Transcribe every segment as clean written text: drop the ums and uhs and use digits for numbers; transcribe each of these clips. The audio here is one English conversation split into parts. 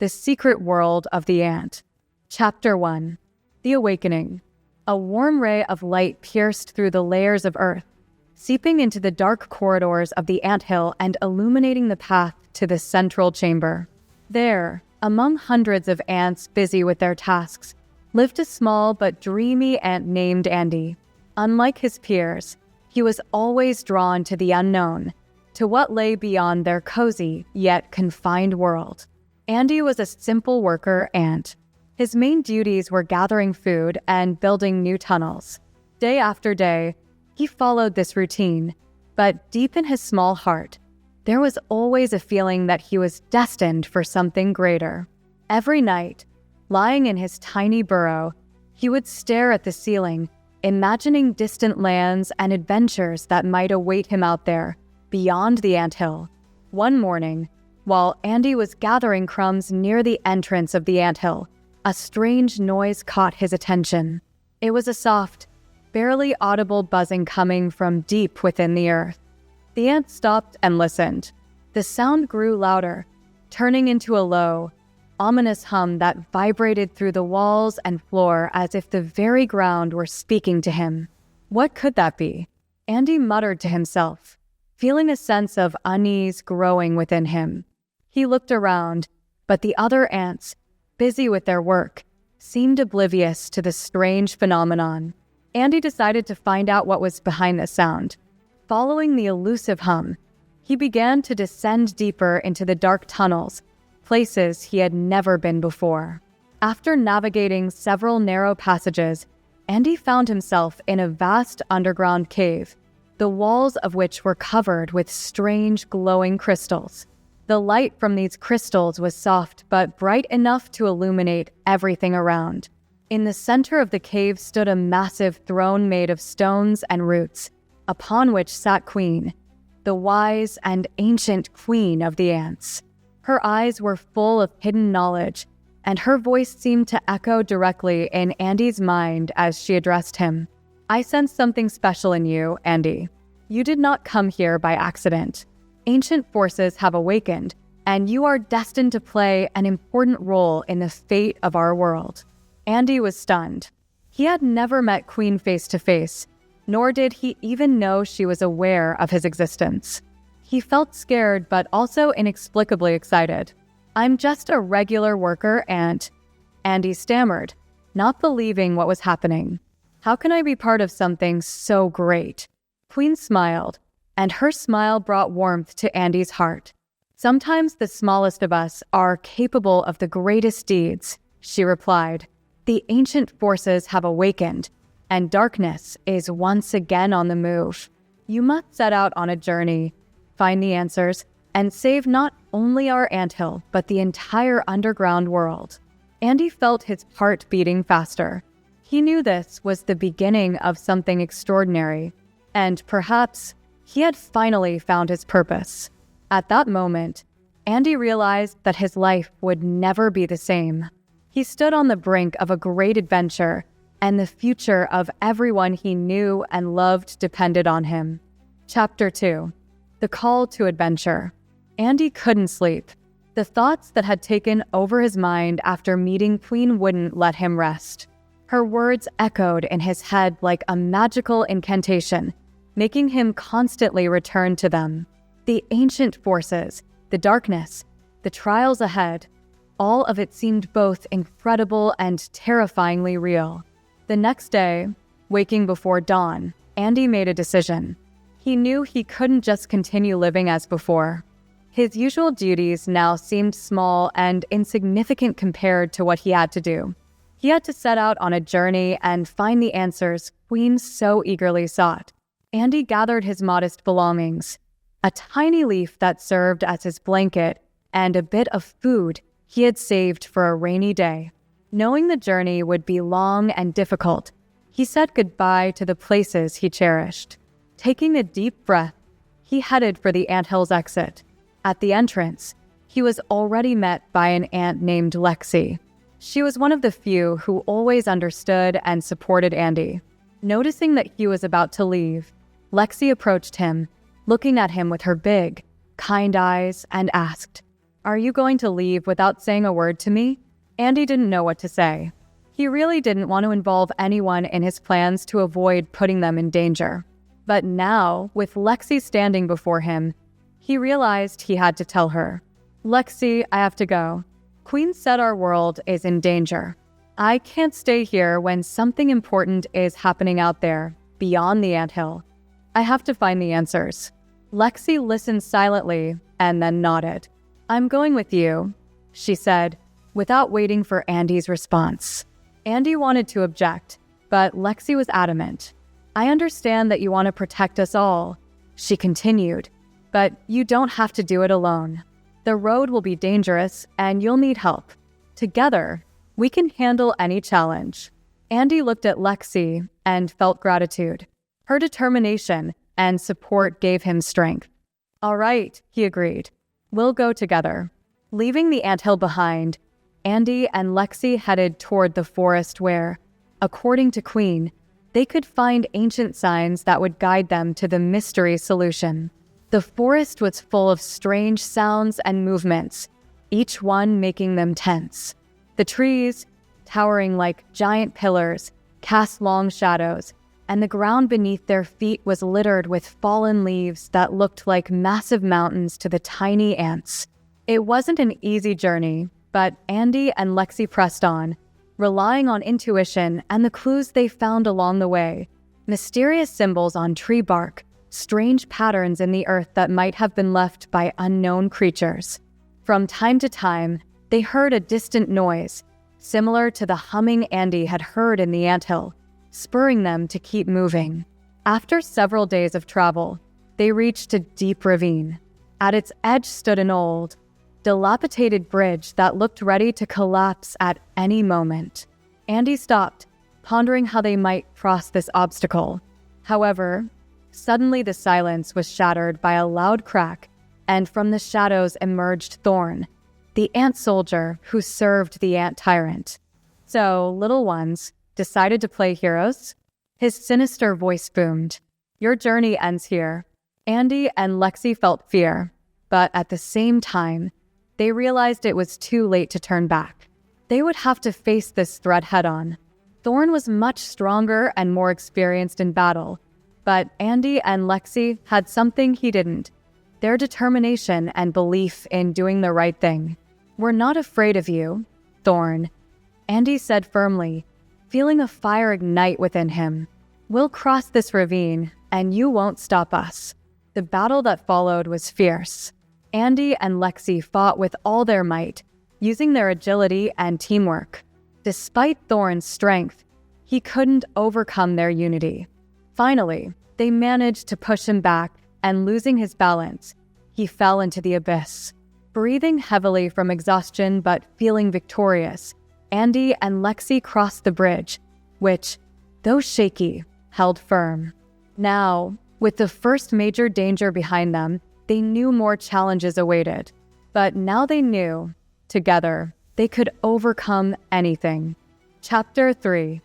The Secret World of the Ant. Chapter 1. The Awakening. A warm ray of light pierced through the layers of earth, seeping into the dark corridors of the anthill and illuminating the path to the central chamber. There, among hundreds of ants busy with their tasks, lived a small but dreamy ant named Andy. Unlike his peers, he was always drawn to the unknown, to what lay beyond their cozy yet confined world. Andy was a simple worker ant. His main duties were gathering food and building new tunnels. Day after day, he followed this routine, but deep in his small heart, there was always a feeling that he was destined for something greater. Every night, lying in his tiny burrow, he would stare at the ceiling, imagining distant lands and adventures that might await him out there, beyond the anthill. One morning, while Andy was gathering crumbs near the entrance of the anthill, a strange noise caught his attention. It was a soft, barely audible buzzing coming from deep within the earth. The ant stopped and listened. The sound grew louder, turning into a low, ominous hum that vibrated through the walls and floor as if the very ground were speaking to him. What could that be? Andy muttered to himself, feeling a sense of unease growing within him. He looked around, but the other ants, busy with their work, seemed oblivious to the strange phenomenon. Andy decided to find out what was behind the sound. Following the elusive hum, he began to descend deeper into the dark tunnels, places he had never been before. After navigating several narrow passages, Andy found himself in a vast underground cave, the walls of which were covered with strange glowing crystals. The light from these crystals was soft but bright enough to illuminate everything around. In the center of the cave stood a massive throne made of stones and roots, upon which sat Queen, the wise and ancient queen of the ants. Her eyes were full of hidden knowledge, and her voice seemed to echo directly in Andy's mind as she addressed him. "I sense something special in you, Andy. You did not come here by accident. Ancient forces have awakened, and you are destined to play an important role in the fate of our world." Andy was stunned. He had never met Queen face to face, nor did he even know she was aware of his existence. He felt scared but also inexplicably excited. "I'm just a regular worker ant," Andy stammered, not believing what was happening. "How can I be part of something so great?" Queen smiled, and her smile brought warmth to Andy's heart. "Sometimes the smallest of us are capable of the greatest deeds," she replied. "The ancient forces have awakened, and darkness is once again on the move. You must set out on a journey, find the answers, and save not only our anthill, but the entire underground world." Andy felt his heart beating faster. He knew this was the beginning of something extraordinary, and perhaps he had finally found his purpose. At that moment, Andy realized that his life would never be the same. He stood on the brink of a great adventure, and the future of everyone he knew and loved depended on him. Chapter 2. The Call to Adventure. Andy couldn't sleep. The thoughts that had taken over his mind after meeting Queen wouldn't let him rest. Her words echoed in his head like a magical incantation, making him constantly return to them. The ancient forces, the darkness, the trials ahead, all of it seemed both incredible and terrifyingly real. The next day, waking before dawn, Andy made a decision. He knew he couldn't just continue living as before. His usual duties now seemed small and insignificant compared to what he had to do. He had to set out on a journey and find the answers Queen so eagerly sought. Andy gathered his modest belongings, a tiny leaf that served as his blanket, and a bit of food he had saved for a rainy day. Knowing the journey would be long and difficult, he said goodbye to the places he cherished. Taking a deep breath, he headed for the anthill's exit. At the entrance, he was already met by an ant named Lexi. She was one of the few who always understood and supported Andy. Noticing that he was about to leave, Lexi approached him, looking at him with her big, kind eyes, and asked, "Are you going to leave without saying a word to me?" Andy didn't know what to say. He really didn't want to involve anyone in his plans to avoid putting them in danger. But now, with Lexi standing before him, he realized he had to tell her. "Lexi, I have to go. Queen said our world is in danger. I can't stay here when something important is happening out there, beyond the anthill. I have to find the answers." Lexi listened silently and then nodded. "I'm going with you," she said, without waiting for Andy's response. Andy wanted to object, but Lexi was adamant. "I understand that you want to protect us all," she continued, "but you don't have to do it alone. The road will be dangerous and you'll need help. Together, we can handle any challenge." Andy looked at Lexi and felt gratitude. Her determination and support gave him strength. "All right," he agreed. "We'll go together." Leaving the anthill behind, Andy and Lexi headed toward the forest where, according to Queen, they could find ancient signs that would guide them to the mystery solution. The forest was full of strange sounds and movements, each one making them tense. The trees, towering like giant pillars, cast long shadows, and the ground beneath their feet was littered with fallen leaves that looked like massive mountains to the tiny ants. It wasn't an easy journey, but Andy and Lexi pressed on, relying on intuition and the clues they found along the way. Mysterious symbols on tree bark, strange patterns in the earth that might have been left by unknown creatures. From time to time, they heard a distant noise, similar to the humming Andy had heard in the anthill, spurring them to keep moving. After several days of travel, they reached a deep ravine. At its edge stood an old, dilapidated bridge that looked ready to collapse at any moment. Andy stopped, pondering how they might cross this obstacle. However, suddenly the silence was shattered by a loud crack, and from the shadows emerged Thorn, the ant soldier who served the ant tyrant. "So, little ones, decided to play heroes?" His sinister voice boomed. "Your journey ends here." Andy and Lexi felt fear, but at the same time, they realized it was too late to turn back. They would have to face this threat head-on. Thorn was much stronger and more experienced in battle, but Andy and Lexi had something he didn't: their determination and belief in doing the right thing. "We're not afraid of you, Thorn," Andy said firmly, feeling a fire ignite within him. "We'll cross this ravine, and you won't stop us." The battle that followed was fierce. Andy and Lexi fought with all their might, using their agility and teamwork. Despite Thorn's strength, he couldn't overcome their unity. Finally, they managed to push him back, and losing his balance, he fell into the abyss. Breathing heavily from exhaustion but feeling victorious, Andy and Lexi crossed the bridge, which, though shaky, held firm. Now, with the first major danger behind them, they knew more challenges awaited. But now they knew, together, they could overcome anything. Chapter 3.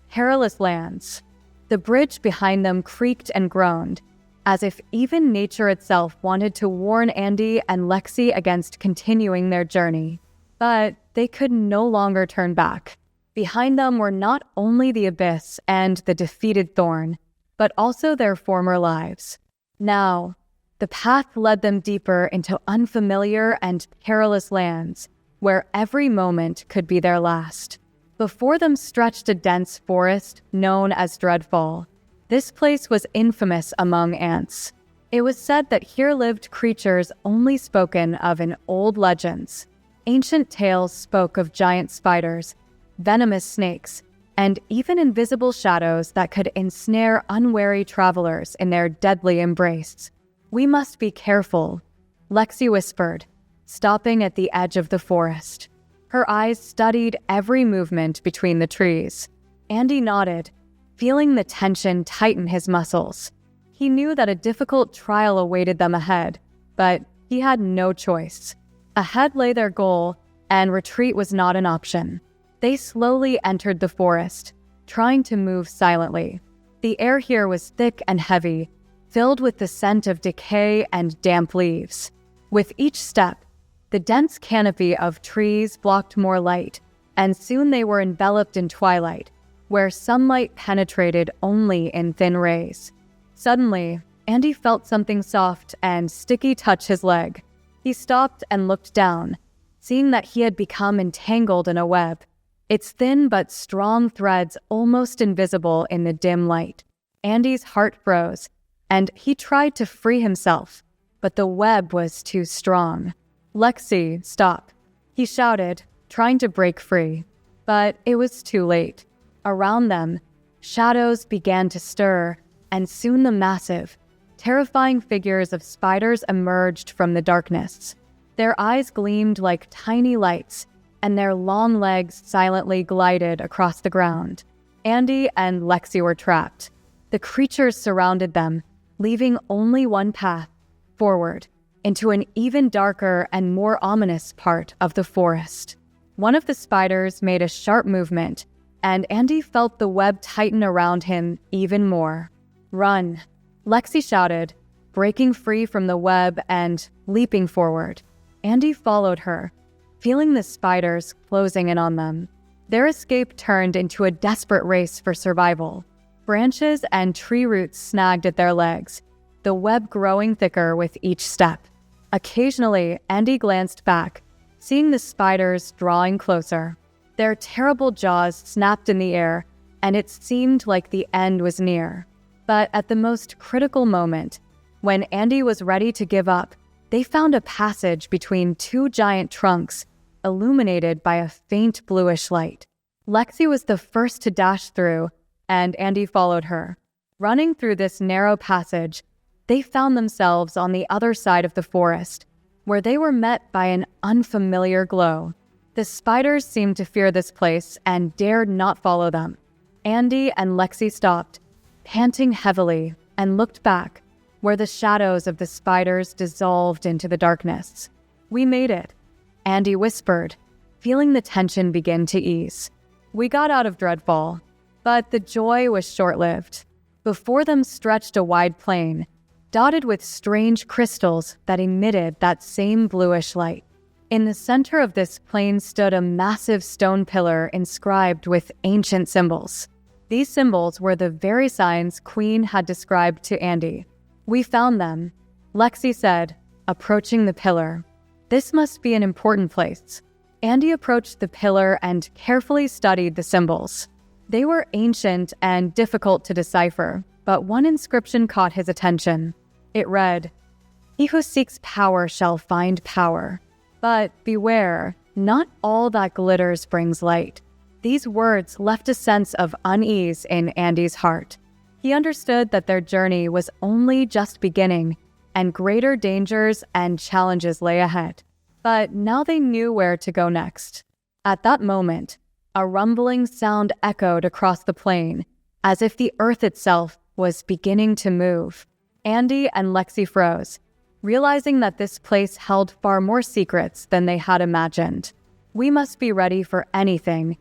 Perilous Lands. The bridge behind them creaked and groaned, as if even nature itself wanted to warn Andy and Lexi against continuing their journey. But they could no longer turn back. Behind them were not only the abyss and the defeated Thorn, but also their former lives. Now, the path led them deeper into unfamiliar and perilous lands, where every moment could be their last. Before them stretched a dense forest known as Dreadfall. This place was infamous among ants. It was said that here lived creatures only spoken of in old legends. Ancient tales spoke of giant spiders, venomous snakes, and even invisible shadows that could ensnare unwary travelers in their deadly embrace. "We must be careful," Lexi whispered, stopping at the edge of the forest. Her eyes studied every movement between the trees. Andy nodded, feeling the tension tighten his muscles. He knew that a difficult trial awaited them ahead, but he had no choice. Ahead lay their goal, and retreat was not an option. They slowly entered the forest, trying to move silently. The air here was thick and heavy, filled with the scent of decay and damp leaves. With each step, The dense canopy of trees blocked more light, and soon they were enveloped in twilight, where sunlight penetrated only in thin rays. Suddenly, Andy felt something soft and sticky touch his leg. He stopped and looked down, seeing that he had become entangled in a web, its thin but strong threads almost invisible in the dim light. Andy's heart froze, and he tried to free himself, but the web was too strong. "Lexi, stop," he shouted, trying to break free. But it was too late. Around them, shadows began to stir, and soon the massive, terrifying figures of spiders emerged from the darkness. Their eyes gleamed like tiny lights, and their long legs silently glided across the ground. Andy and Lexi were trapped. The creatures surrounded them, leaving only one path, forward, into an even darker and more ominous part of the forest. One of the spiders made a sharp movement, and Andy felt the web tighten around him even more. "Run," Lexi shouted, breaking free from the web and leaping forward. Andy followed her, feeling the spiders closing in on them. Their escape turned into a desperate race for survival. Branches and tree roots snagged at their legs, the web growing thicker with each step. Occasionally, Andy glanced back, seeing the spiders drawing closer. Their terrible jaws snapped in the air, and it seemed like the end was near. But at the most critical moment, when Andy was ready to give up, they found a passage between two giant trunks, illuminated by a faint bluish light. Lexi was the first to dash through, and Andy followed her. Running through this narrow passage, they found themselves on the other side of the forest, where they were met by an unfamiliar glow. The spiders seemed to fear this place and dared not follow them. Andy and Lexi stopped, panting heavily, and looked back, where the shadows of the spiders dissolved into the darkness. "We made it," Andy whispered, feeling the tension begin to ease. "We got out of Dreadfall," but the joy was short-lived. Before them stretched a wide plain, dotted with strange crystals that emitted that same bluish light. In the center of this plain stood a massive stone pillar inscribed with ancient symbols. These symbols were the very signs Queen had described to Andy. "We found them," Lexi said, approaching the pillar. "This must be an important place." Andy approached the pillar and carefully studied the symbols. They were ancient and difficult to decipher, but one inscription caught his attention. It read, "He who seeks power shall find power. But beware, not all that glitters brings light." These words left a sense of unease in Andy's heart. He understood that their journey was only just beginning, and greater dangers and challenges lay ahead. But now they knew where to go next. At that moment, a rumbling sound echoed across the plain, as if the earth itself was beginning to move. Andy and Lexi froze, realizing that this place held far more secrets than they had imagined. "We must be ready for anything,"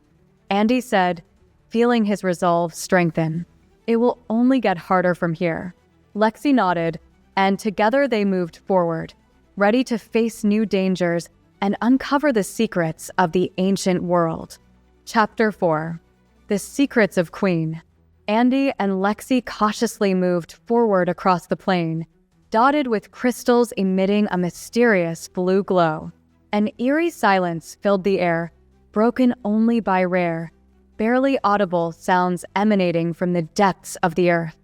Andy said, feeling his resolve strengthen. "It will only get harder from here." Lexi nodded, and together they moved forward, ready to face new dangers and uncover the secrets of the ancient world. Chapter 4. The Secrets of Queen. Andy and Lexi cautiously moved forward across the plain, dotted with crystals emitting a mysterious blue glow. An eerie silence filled the air, broken only by rare, barely audible sounds emanating from the depths of the earth.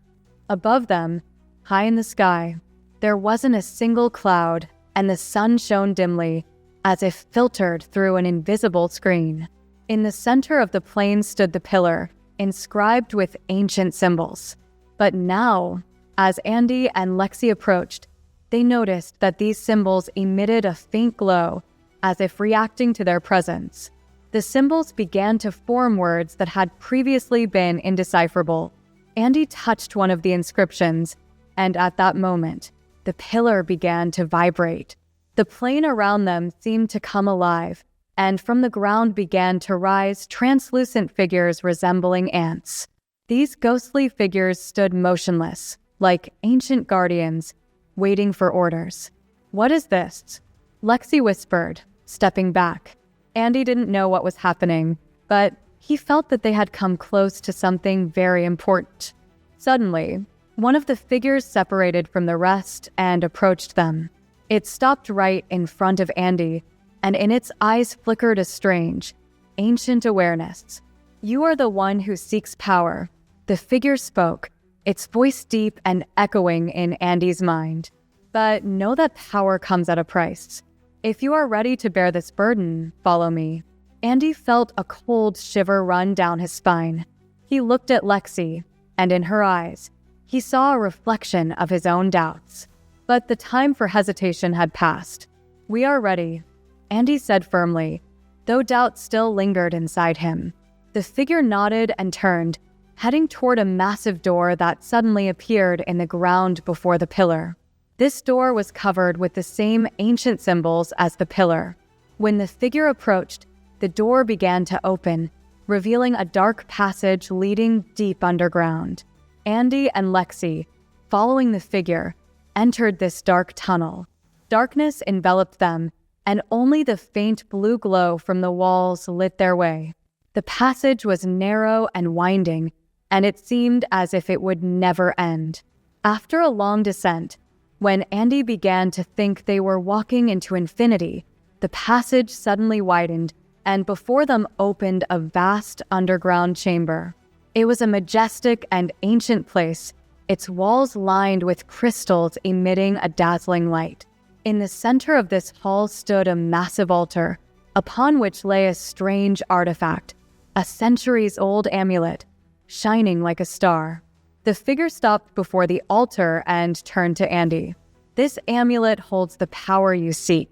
Above them, high in the sky, there wasn't a single cloud, and the sun shone dimly, as if filtered through an invisible screen. In the center of the plain stood the pillar, inscribed with ancient symbols. But now, as Andy and Lexi approached, they noticed that these symbols emitted a faint glow, as if reacting to their presence. The symbols began to form words that had previously been indecipherable. Andy touched one of the inscriptions, and at that moment, the pillar began to vibrate. The plain around them seemed to come alive, and from the ground began to rise translucent figures resembling ants. These ghostly figures stood motionless, like ancient guardians, waiting for orders. "What is this?" Lexi whispered, stepping back. Andy didn't know what was happening, but he felt that they had come close to something very important. Suddenly, one of the figures separated from the rest and approached them. It stopped right in front of Andy, and in its eyes flickered a strange, ancient awareness. "You are the one who seeks power," the figure spoke, its voice deep and echoing in Andy's mind. "But know that power comes at a price. If you are ready to bear this burden, follow me." Andy felt a cold shiver run down his spine. He looked at Lexi, and in her eyes, he saw a reflection of his own doubts. But the time for hesitation had passed. "We are ready," Andy said firmly, though doubt still lingered inside him. The figure nodded and turned, heading toward a massive door that suddenly appeared in the ground before the pillar. This door was covered with the same ancient symbols as the pillar. When the figure approached, the door began to open, revealing a dark passage leading deep underground. Andy and Lexi, following the figure, entered this dark tunnel. Darkness enveloped them, and only the faint blue glow from the walls lit their way. The passage was narrow and winding, and it seemed as if it would never end. After a long descent, when Andy began to think they were walking into infinity, the passage suddenly widened, and before them opened a vast underground chamber. It was a majestic and ancient place, its walls lined with crystals emitting a dazzling light. In the center of this hall stood a massive altar, upon which lay a strange artifact, a centuries-old amulet, shining like a star. The figure stopped before the altar and turned to Andy. "This amulet holds the power you seek,"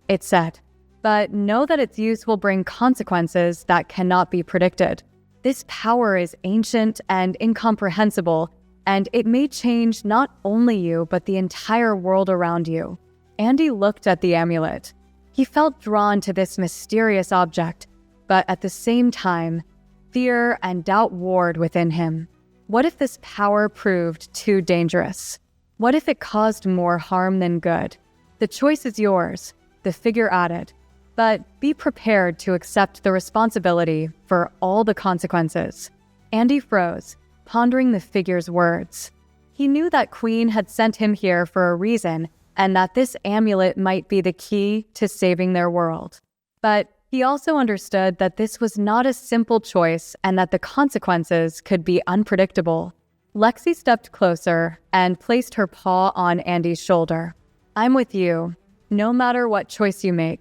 it said, "but know that its use will bring consequences that cannot be predicted. This power is ancient and incomprehensible, and it may change not only you but the entire world around you." Andy looked at the amulet. He felt drawn to this mysterious object, but at the same time, fear and doubt warred within him. What if this power proved too dangerous? What if it caused more harm than good? "The choice is yours," the figure added, "but be prepared to accept the responsibility for all the consequences." Andy froze, pondering the figure's words. He knew that Queen had sent him here for a reason, and that this amulet might be the key to saving their world. But he also understood that this was not a simple choice and that the consequences could be unpredictable. Lexi stepped closer and placed her paw on Andy's shoulder. "I'm with you, no matter what choice you make,"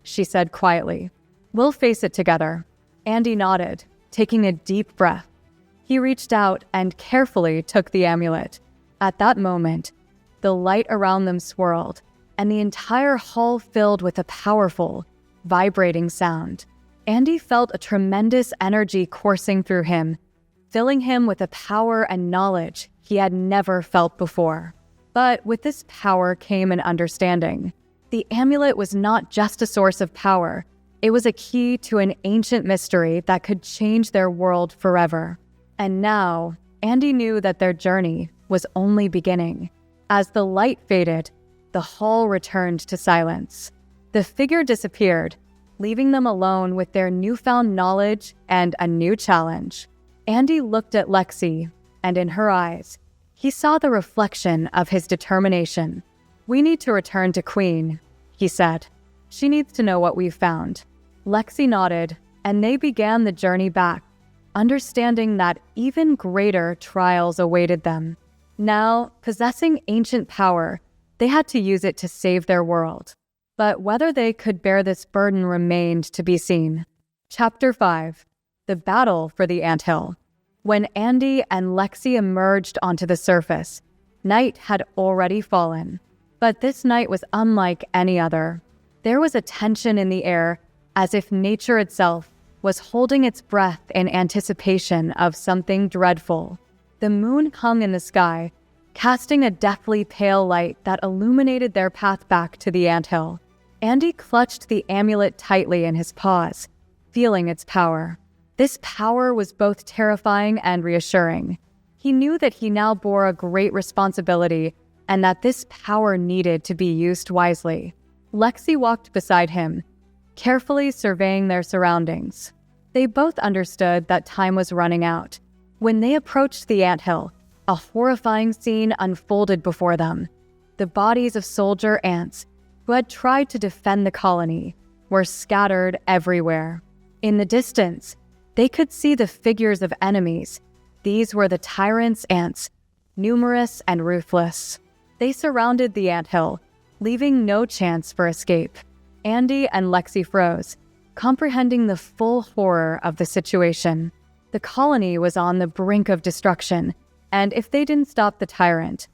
she said quietly. "We'll face it together." Andy nodded, taking a deep breath. He reached out and carefully took the amulet. At that moment, the light around them swirled, and the entire hall filled with a powerful, vibrating sound. Andy felt a tremendous energy coursing through him, filling him with a power and knowledge he had never felt before. But with this power came an understanding. The amulet was not just a source of power, it was a key to an ancient mystery that could change their world forever. And now, Andy knew that their journey was only beginning. As the light faded, the hall returned to silence. The figure disappeared, leaving them alone with their newfound knowledge and a new challenge. Andy looked at Lexi, and in her eyes, he saw the reflection of his determination. "We need to return to Queen," he said. "She needs to know what we've found." Lexi nodded, and they began the journey back, understanding that even greater trials awaited them. Now, possessing ancient power, they had to use it to save their world. But whether they could bear this burden remained to be seen. Chapter 5. The Battle for the Anthill. When Andy and Lexi emerged onto the surface, night had already fallen. But this night was unlike any other. There was a tension in the air, as if nature itself was holding its breath in anticipation of something dreadful. The moon hung in the sky, casting a deathly pale light that illuminated their path back to the anthill. Andy clutched the amulet tightly in his paws, feeling its power. This power was both terrifying and reassuring. He knew that he now bore a great responsibility and that this power needed to be used wisely. Lexi walked beside him, carefully surveying their surroundings. They both understood that time was running out. When they approached the anthill, a horrifying scene unfolded before them. The bodies of soldier ants who had tried to defend the colony were scattered everywhere. In the distance, they could see the figures of enemies. These were the tyrant's ants, numerous and ruthless. They surrounded the anthill, leaving no chance for escape. Andy and Lexi froze, comprehending the full horror of the situation. The colony was on the brink of destruction, and if they didn't stop the tyrant,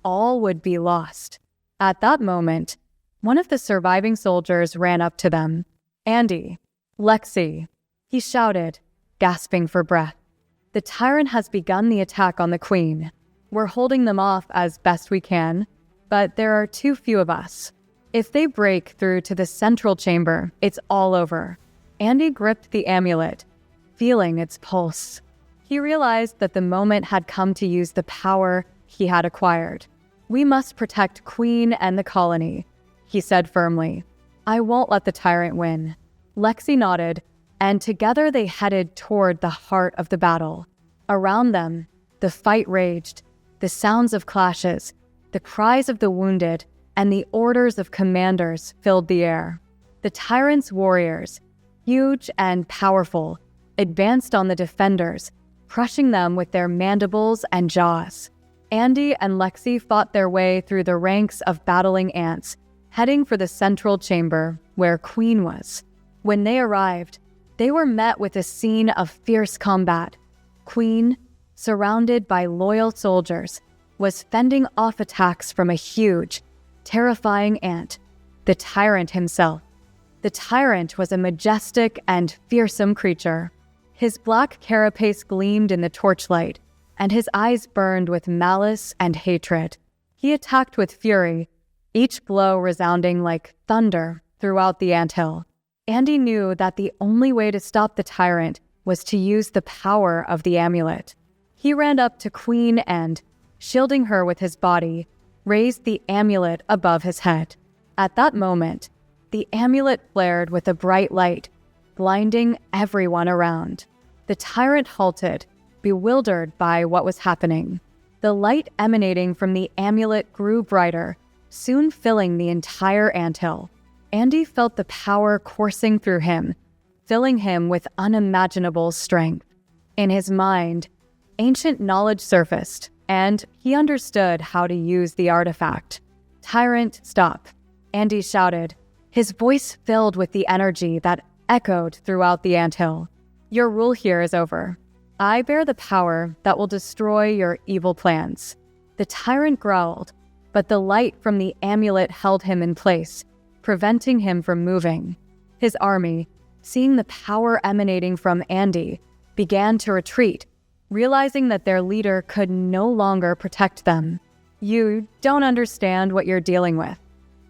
all would be lost. At that moment, one of the surviving soldiers ran up to them. "Andy, Lexi," he shouted, gasping for breath. "The tyrant has begun the attack on the Queen. We're holding them off as best we can, but there are too few of us. If they break through to the central chamber, it's all over." Andy gripped the amulet, feeling its pulse. He realized that the moment had come to use the power he had acquired. "We must protect Queen and the colony," he said firmly. "I won't let the tyrant win." Lexi nodded, and together they headed toward the heart of the battle. Around them, the fight raged. The sounds of clashes, the cries of the wounded, and the orders of commanders filled the air. The tyrant's warriors, huge and powerful, advanced on the defenders, crushing them with their mandibles and jaws. Andy and Lexi fought their way through the ranks of battling ants, heading for the central chamber where Queen was. When they arrived, they were met with a scene of fierce combat. Queen, surrounded by loyal soldiers, was fending off attacks from a huge, terrifying ant, the tyrant himself. The tyrant was a majestic and fearsome creature. His black carapace gleamed in the torchlight, and his eyes burned with malice and hatred. He attacked with fury, each blow resounding like thunder throughout the anthill. Andy knew that the only way to stop the tyrant was to use the power of the amulet. He ran up to Queen and, shielding her with his body, raised the amulet above his head. At that moment, the amulet flared with a bright light, blinding everyone around. The tyrant halted, bewildered by what was happening. The light emanating from the amulet grew brighter, soon filling the entire anthill. Andy felt the power coursing through him, filling him with unimaginable strength. In his mind, ancient knowledge surfaced, and he understood how to use the artifact. "Tyrant, stop," Andy shouted, his voice filled with the energy that echoed throughout the anthill. "Your rule here is over. I bear the power that will destroy your evil plans." The tyrant growled, but the light from the amulet held him in place, preventing him from moving. His army, seeing the power emanating from Andy, began to retreat, realizing that their leader could no longer protect them. "You don't understand what you're dealing with,"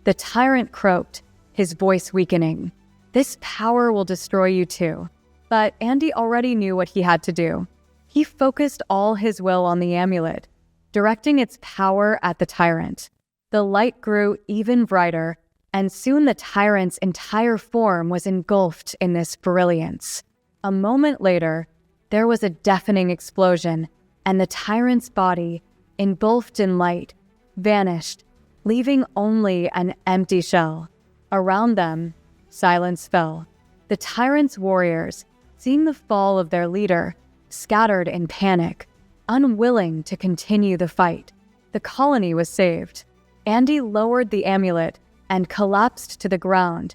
the tyrant croaked, his voice weakening. "This power will destroy you too." But Andy already knew what he had to do. He focused all his will on the amulet, directing its power at the tyrant. The light grew even brighter, and soon the tyrant's entire form was engulfed in this brilliance. A moment later, there was a deafening explosion, and the tyrant's body, engulfed in light, vanished, leaving only an empty shell. Around them, silence fell. The tyrant's warriors, seeing the fall of their leader, scattered in panic, unwilling to continue the fight. The colony was saved. Andy lowered the amulet and collapsed to the ground,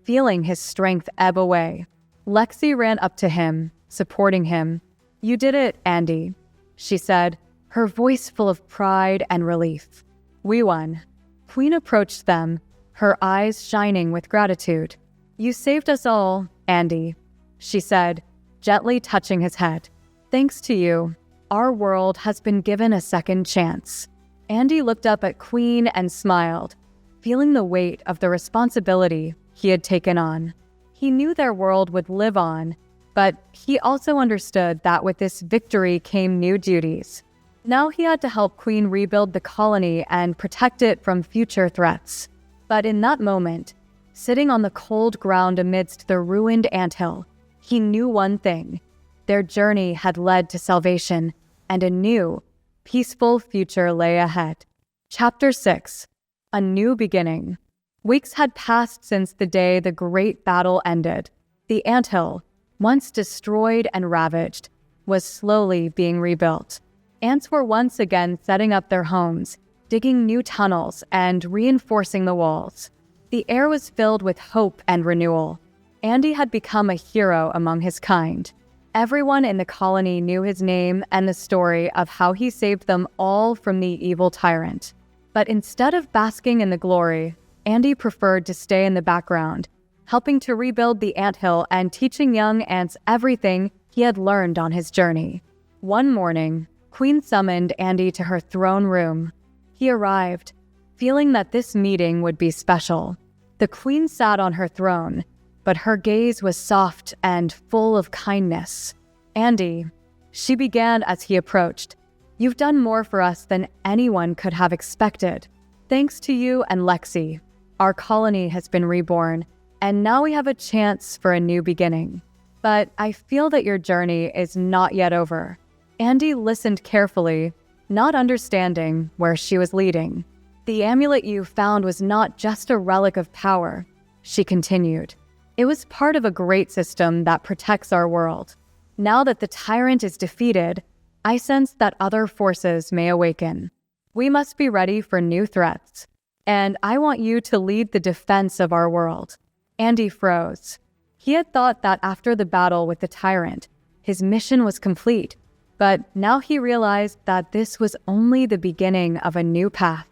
feeling his strength ebb away. Lexi ran up to him, supporting him. "You did it, Andy," she said, her voice full of pride and relief. "We won." Queen approached them, her eyes shining with gratitude. "You saved us all, Andy," she said, gently touching his head. "Thanks to you, our world has been given a second chance." Andy looked up at Queen and smiled, feeling the weight of the responsibility he had taken on. He knew their world would live on, but he also understood that with this victory came new duties. Now he had to help Queen rebuild the colony and protect it from future threats. But in that moment, sitting on the cold ground amidst the ruined anthill, he knew one thing. Their journey had led to salvation, and a new, peaceful future lay ahead. Chapter 6. A New Beginning. Weeks had passed since the day the great battle ended. The anthill, once destroyed and ravaged, was slowly being rebuilt. Ants were once again setting up their homes, digging new tunnels and reinforcing the walls. The air was filled with hope and renewal. Andy had become a hero among his kind. Everyone in the colony knew his name and the story of how he saved them all from the evil tyrant. But instead of basking in the glory, Andy preferred to stay in the background, helping to rebuild the anthill and teaching young ants everything he had learned on his journey. One morning, Queen summoned Andy to her throne room. He arrived, feeling that this meeting would be special. The Queen sat on her throne, but her gaze was soft and full of kindness. "Andy," she began as he approached, "you've done more for us than anyone could have expected. Thanks to you and Lexi, our colony has been reborn, and now we have a chance for a new beginning. But I feel that your journey is not yet over." Andy listened carefully, not understanding where she was leading. "The amulet you found was not just a relic of power," she continued. "It was part of a great system that protects our world. Now that the tyrant is defeated, I sense that other forces may awaken. We must be ready for new threats, and I want you to lead the defense of our world." Andy froze. He had thought that after the battle with the tyrant, his mission was complete, but now he realized that this was only the beginning of a new path.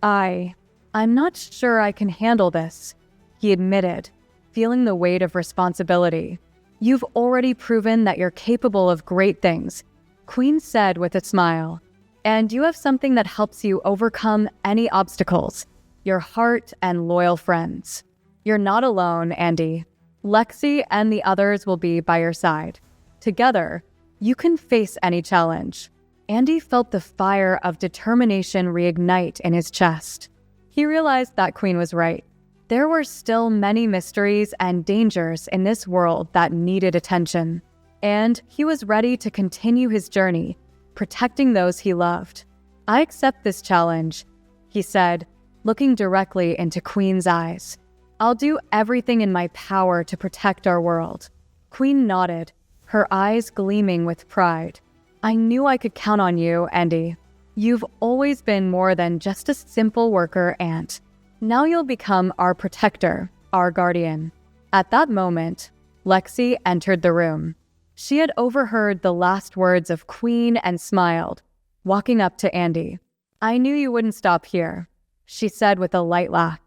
I'm not sure I can handle this," he admitted, feeling the weight of responsibility. "You've already proven that you're capable of great things," Queen said with a smile. "And you have something that helps you overcome any obstacles: your heart and loyal friends. You're not alone, Andy. Lexi and the others will be by your side. Together, you can face any challenge." Andy felt the fire of determination reignite in his chest. He realized that Queen was right. There were still many mysteries and dangers in this world that needed attention, and he was ready to continue his journey, protecting those he loved. "I accept this challenge," he said, looking directly into Queen's eyes. "I'll do everything in my power to protect our world." Queen nodded, her eyes gleaming with pride. "I knew I could count on you, Andy. You've always been more than just a simple worker ant. Now you'll become our protector, our guardian." At that moment, Lexi entered the room. She had overheard the last words of Queen and smiled, walking up to Andy. "I knew you wouldn't stop here," she said with a light laugh.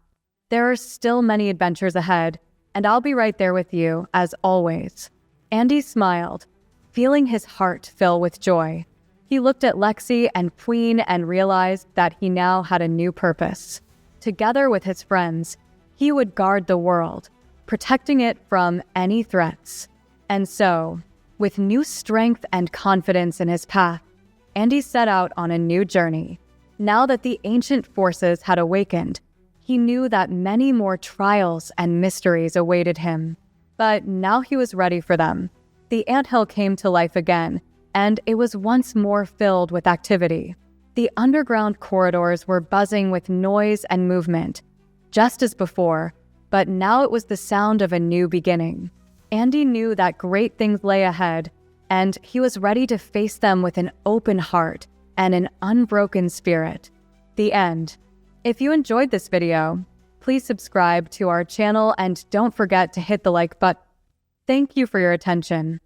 "There are still many adventures ahead, and I'll be right there with you, as always." Andy smiled, feeling his heart fill with joy. He looked at Lexi and Queen and realized that he now had a new purpose. Together with his friends, he would guard the world, protecting it from any threats. And so, with new strength and confidence in his path, Andy set out on a new journey. Now that the ancient forces had awakened, he knew that many more trials and mysteries awaited him. But now he was ready for them. The anthill came to life again, and it was once more filled with activity. The underground corridors were buzzing with noise and movement, just as before, but now it was the sound of a new beginning. Andy knew that great things lay ahead, and he was ready to face them with an open heart and an unbroken spirit. The end. If you enjoyed this video, please subscribe to our channel and don't forget to hit the like button. Thank you for your attention.